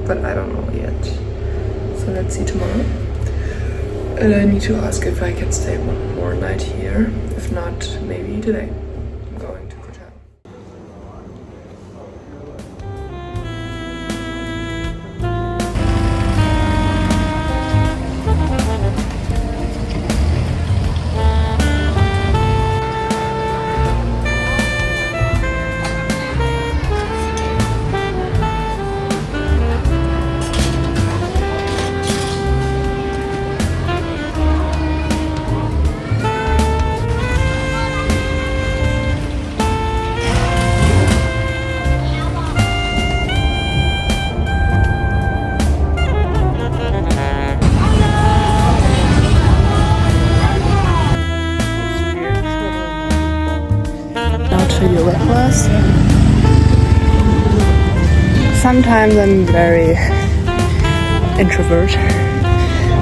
but I don't know yet. So let's see tomorrow. And I need to ask if I can stay one more night here. If not, maybe today. I'm going to Koh. Yoga class. Sometimes I'm very introvert,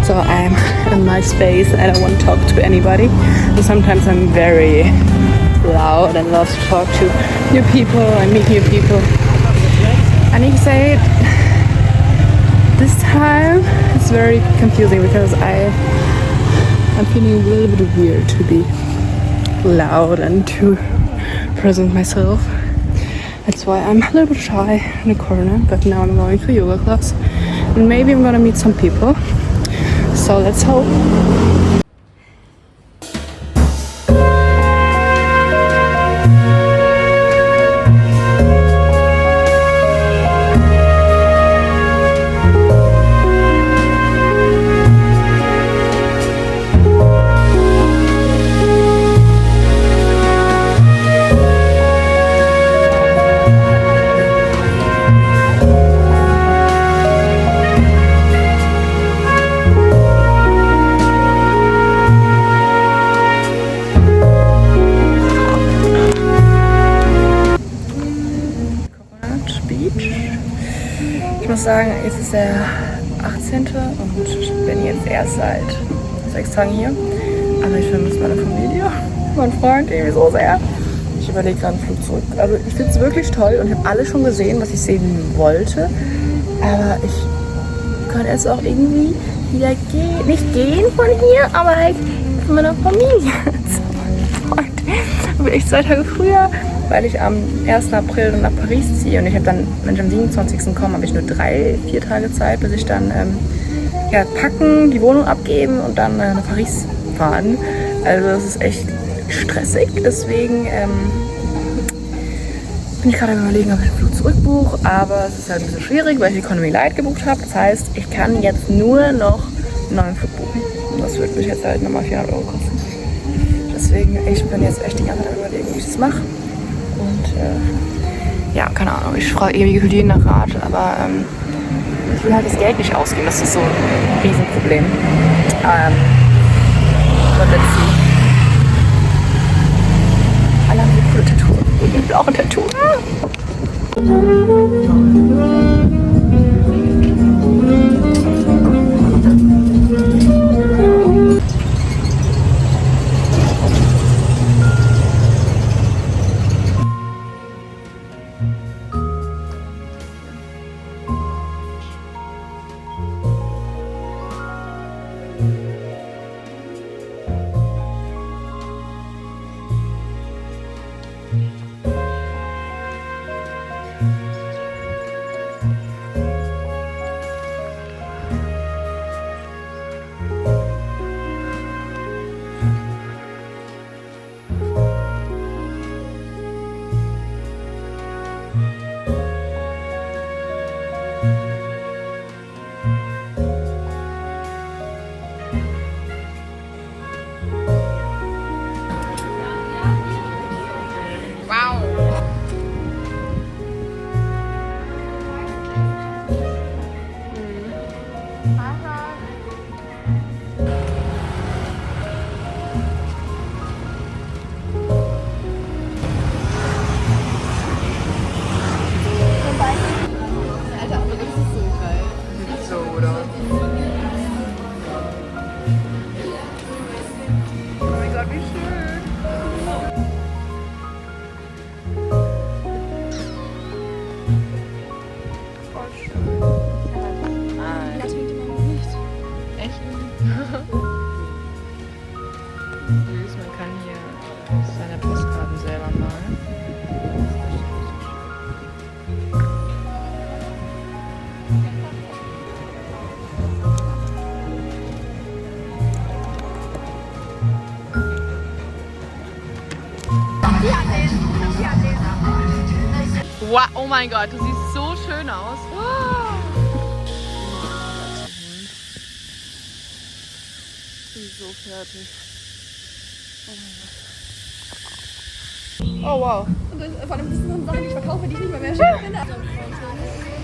so I'm in my space and I don't want to talk to anybody. And sometimes I'm very loud and love to talk to new people and meet new people. I need to say this time it's very confusing because I'm feeling a little bit weird to be loud and to present myself. That's why I'm a little bit shy in the corner, but now I'm going to yoga class and maybe I'm gonna meet some people, so let's hope. Ich muss sagen, jetzt ist der 18. und ich bin jetzt erst seit 6 Tagen hier. Aber ich vermisse meine Familie, meinen Freund irgendwie so sehr. Ich überlege gerade einen Flug zurück. Also ich finde es wirklich toll und ich habe alles schon gesehen, was ich sehen wollte. Aber ich kann jetzt auch irgendwie wieder gehen. Nicht gehen von hier, aber halt von meiner Familie. Ich bin echt 2 Tage früher, weil ich am 1. April dann nach Paris ziehe. Und ich habe dann, wenn ich am 27. komme, habe ich nur 3-4 Tage Zeit, bis ich dann packen, die Wohnung abgeben und dann nach Paris fahren. Also das ist echt stressig. Deswegen bin ich gerade am Überlegen, ob ich den Flug zurückbuche. Aber es ist halt ein bisschen schwierig, weil ich Economy Light gebucht habe. Das heißt, ich kann jetzt nur noch einen neuen Flug buchen. Und das wird mich jetzt halt nochmal 400 € kosten. Deswegen, ich bin jetzt echt die ganze Zeit am Überlegen, wie ich das mache. Und ja, keine Ahnung, ich frage ewig jeden nach Rat, aber ich will halt das Geld nicht ausgeben, das ist so ein Riesenproblem. Aber let's see. Alle haben die coole Tattoo und die blaue Tattoo. Wow, oh mein Gott, du siehst so schön aus. Ich bin so fertig. Oh wow. Und vor allem, das sind Sachen, die ich verkaufe, die ich nicht mehr schön finde.